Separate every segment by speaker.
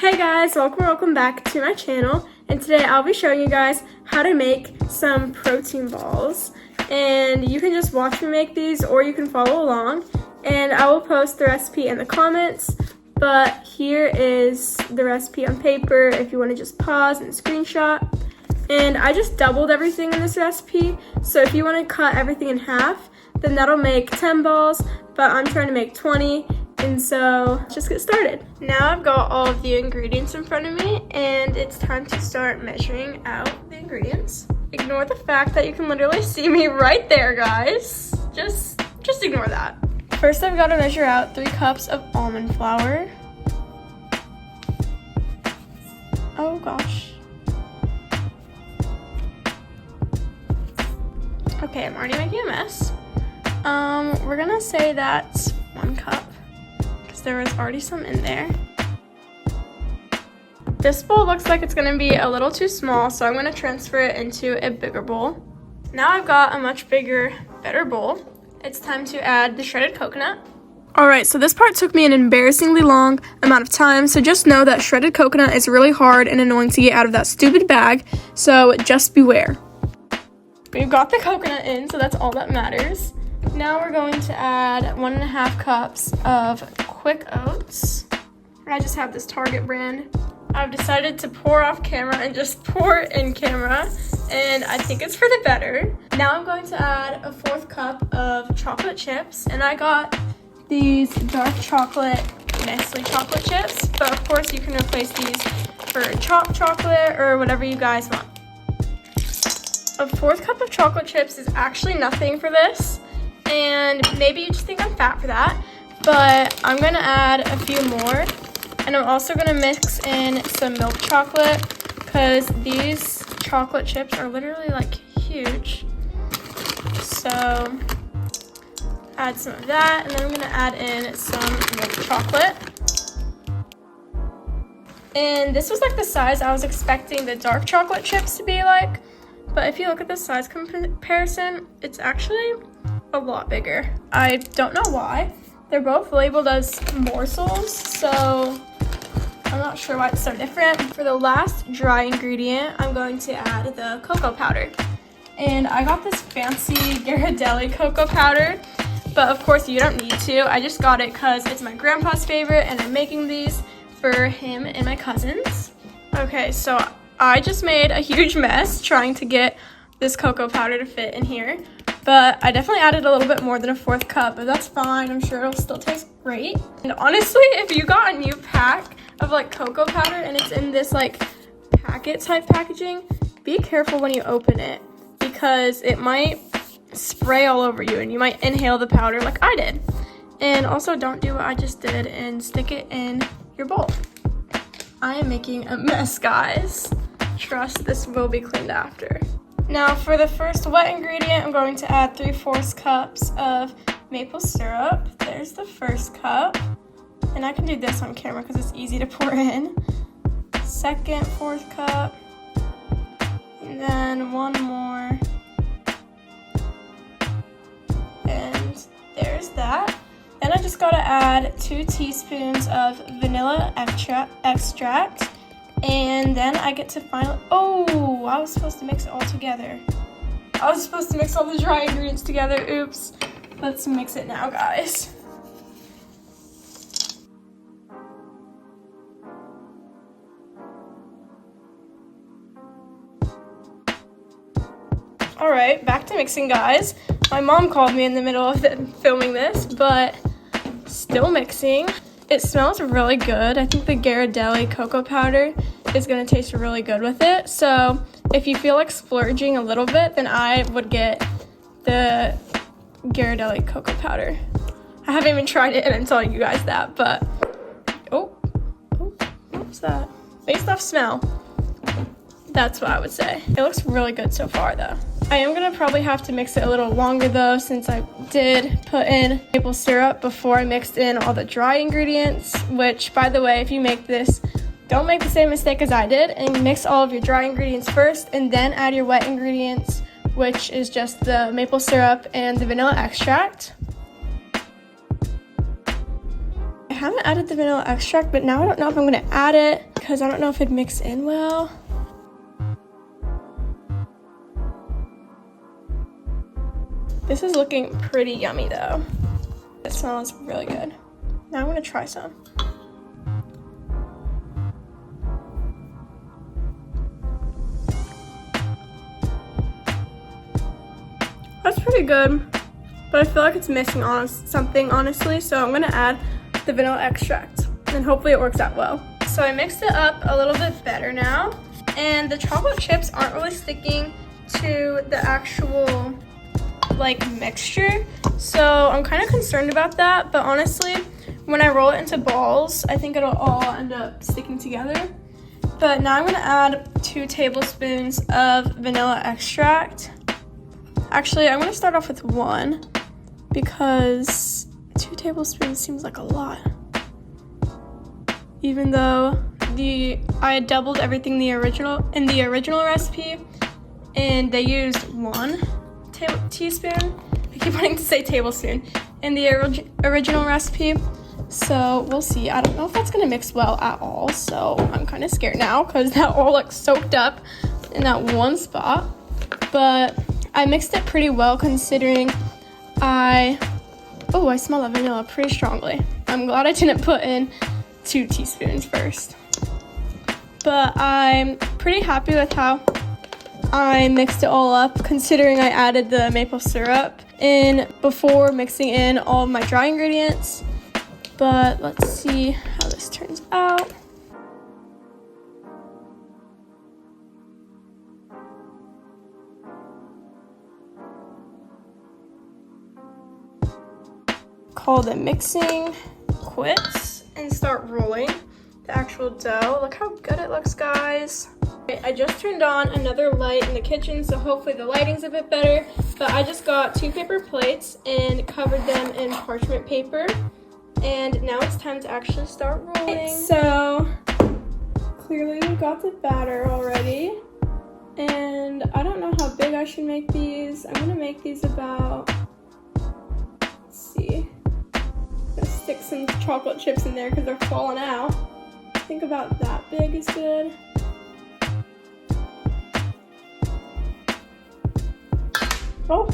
Speaker 1: Hey guys, welcome back to my channel, and today I'll be showing you guys how to make some protein balls. And you can just watch me make these or you can follow along, and I will post the recipe in the comments. But here is the recipe on paper if you want to just pause and screenshot. And I just doubled everything in this recipe, so if you want to cut everything in half, then that'll make 10 balls, but I'm trying to make 20. And so let's just get started. Now I've got all of the ingredients in front of me, and it's time to start measuring out the ingredients. Ignore the fact that you can literally see me right there, guys. Just ignore that. First, I've got to measure out 3 cups of almond flour. Oh gosh. Okay, I'm already making a mess. We're gonna say that's 1 cup. There was already some in there. This bowl looks like it's gonna be a little too small, so I'm gonna transfer it into a bigger bowl. Now I've got a much bigger, better bowl. It's time to add the shredded coconut. Alright, so this part took me an embarrassingly long amount of time, so just know that shredded coconut is really hard and annoying to get out of that stupid bag, so just beware. We've got the coconut in, so that's all that matters. Now we're going to add 1.5 cups of quick oats. I just have this Target brand. I've decided to pour off camera and just pour in camera, and I think it's for the better. Now I'm going to add a 1/4 cup of chocolate chips, and I got these dark chocolate Nestle chocolate chips, but of course you can replace these for chopped chocolate or whatever you guys want. A 1/4 cup of chocolate chips is actually nothing for this, and maybe you just think I'm fat for that, but I'm gonna add a few more, and I'm also gonna mix in some milk chocolate because these chocolate chips are literally like huge. So add some of that, and then I'm gonna add in some milk chocolate. And this was like the size I was expecting the dark chocolate chips to be like, but if you look at the size comparison, it's actually a lot bigger. I don't know why. They're both labeled as morsels, so I'm not sure why it's so different. For the last dry ingredient, I'm going to add the cocoa powder. And I got this fancy Ghirardelli cocoa powder, but of course you don't need to. I just got it because it's my grandpa's favorite and I'm making these for him and my cousins. Okay, so I just made a huge mess trying to get this cocoa powder to fit in here. But I definitely added a little bit more than a 1/4 cup, but that's fine. I'm sure it'll still taste great. And honestly, if you got a new pack of like cocoa powder and it's in this like packet type packaging, be careful when you open it because it might spray all over you and you might inhale the powder like I did. And also don't do what I just did and stick it in your bowl. I am making a mess, guys. Trust this will be cleaned after. Now for the first wet ingredient, I'm going to add 3/4 cups of maple syrup. There's the first cup. And I can do this on camera because it's easy to pour in. Second 1/4 cup. And then one more. And there's that. Then I just gotta add 2 teaspoons of vanilla extract. And then I get to finally, oh, I was supposed to mix it all together. I was supposed to mix all the dry ingredients together, oops. Let's mix it now, guys. All right, back to mixing, guys. My mom called me in the middle of filming this, but still mixing. It smells really good. I think the Ghirardelli cocoa powder is gonna taste really good with it. So if you feel like splurging a little bit, then I would get the Ghirardelli cocoa powder. I haven't even tried it and I'm telling you guys that, but, oh, what was that? Based off smell, that's what I would say. It looks really good so far though. I am gonna probably have to mix it a little longer though, since I did put in maple syrup before I mixed in all the dry ingredients, which by the way, if you make this, don't make the same mistake as I did and mix all of your dry ingredients first and then add your wet ingredients, which is just the maple syrup and the vanilla extract. haven't added the vanilla extract, but now I don't know if I'm gonna add it because I don't know if it'd mix in well. This is looking pretty yummy though. It smells really good. Now I'm gonna try some. That's pretty good, but I feel like it's missing something honestly, so I'm gonna add the vanilla extract and hopefully it works out well. So I mixed it up a little bit better now, and the chocolate chips aren't really sticking to the actual like mixture, so I'm kind of concerned about that, but honestly when I roll it into balls I think it'll all end up sticking together. But now I'm gonna add 2 tablespoons of vanilla extract. Actually, I'm gonna start off with 1 because 2 tablespoons seems like a lot, even though I had doubled everything in the original recipe and they used 1 teaspoon. I keep wanting to say tablespoon in the original recipe, so we'll see. I don't know if that's gonna mix well at all, so I'm kind of scared now because that all looks soaked up in that one spot. But I mixed it pretty well considering I smell the vanilla pretty strongly. I'm glad I didn't put in 2 teaspoons first. But I'm pretty happy with how I mixed it all up considering I added the maple syrup in before mixing in all of my dry ingredients. But let's see how this turns out. Call the mixing quits and start rolling the actual dough. Look how good it looks, guys. I just turned on another light in the kitchen, so hopefully the lighting's a bit better, but I just got 2 paper plates and covered them in parchment paper, and now it's time to actually start rolling. So clearly we got the batter already, and I don't know how big I should make these. I'm gonna make these about, let's see, I'm gonna stick some chocolate chips in there because they're falling out. I think about that big is good. Oh,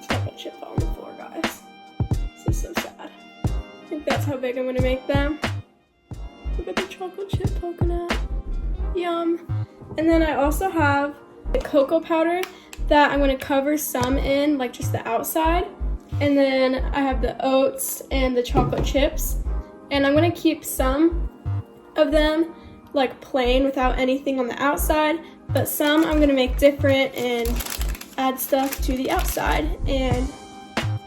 Speaker 1: chocolate chip fell on the floor, guys. This is so sad. I think that's how big I'm gonna make them. Look at the chocolate chip poking out. Yum. And then I also have the cocoa powder that I'm gonna cover some in, like just the outside. And then I have the oats and the chocolate chips. And I'm gonna keep some of them like plain without anything on the outside, but some I'm gonna make different and add stuff to the outside, and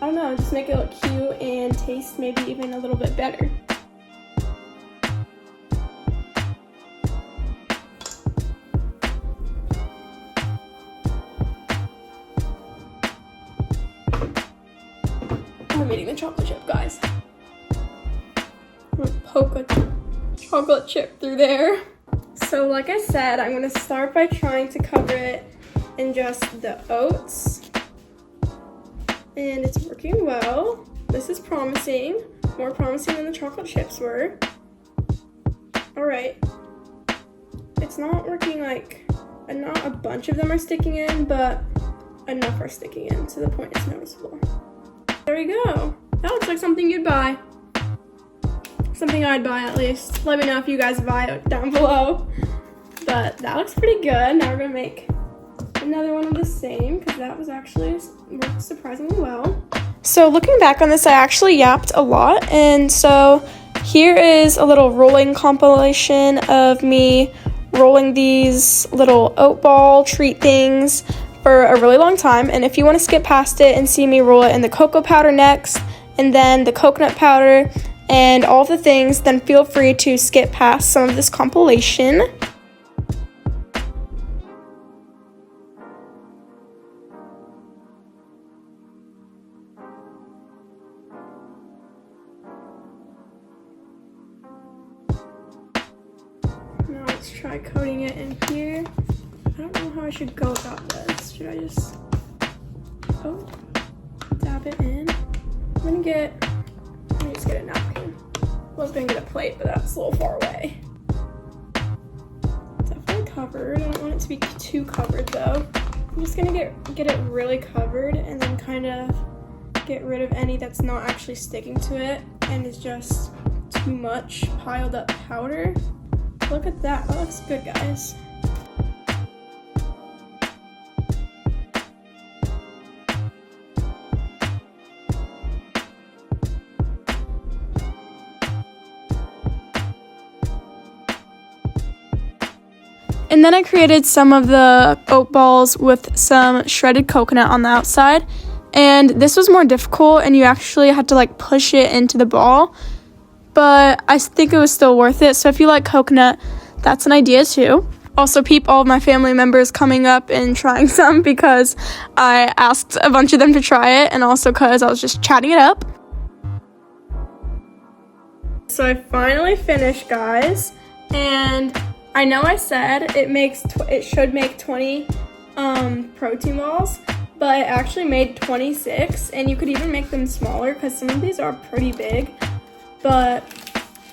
Speaker 1: I don't know, just make it look cute and taste maybe even a little bit better. I'm eating the chocolate chip, guys. I'm gonna poke a chocolate chip through there. So like I said, I'm gonna start by trying to cover it in just the oats, and it's working well. This is promising, more promising than the chocolate chips were. All right, it's not working like, and not a bunch of them are sticking in, but enough are sticking in to the point it's noticeable. There we go. That looks like something you'd buy. Something I'd buy at least. Let me know if you guys buy it down below. But that looks pretty good. Now we're gonna make another one of the same because that was actually worked surprisingly well. So looking back on this, I actually yapped a lot, and so here is a little rolling compilation of me rolling these little oat ball treat things for a really long time. And if you want to skip past it and see me roll it in the cocoa powder next, and then the coconut powder and all the things, then feel free to skip past some of this compilation. Now let's try coating it in here. I don't know how I should go about this. Should I just dab it in? I'm gonna get Let me just get a napkin. I was gonna get a plate, but that's a little far away. Definitely covered. I don't want it to be too covered though. I'm just gonna get it really covered and then kind of get rid of any that's not actually sticking to it and is just too much piled up powder. Look at that. That looks good, guys. And then I created some of the oat balls with some shredded coconut on the outside. And this was more difficult and you actually had to like push it into the ball. But I think it was still worth it. So if you like coconut, that's an idea too. Also, peep all of my family members coming up and trying some because I asked a bunch of them to try it and also because I was just chatting it up. So I finally finished, guys. And I know I said it should make 20 protein balls, but I actually made 26, and you could even make them smaller because some of these are pretty big. But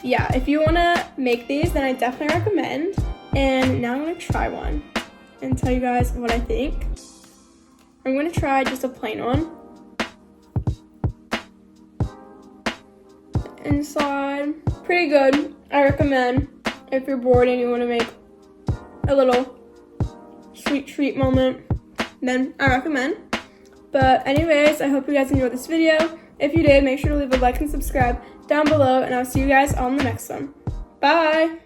Speaker 1: yeah, if you want to make these, then I definitely recommend. And now I'm going to try one and tell you guys what I think. I'm going to try just a plain one. Inside, pretty good. I recommend. If you're bored and you want to make a little sweet treat moment, then I recommend. But anyways, I hope you guys enjoyed this video. If you did, make sure to leave a like and subscribe down below, and I'll see you guys on the next one. Bye!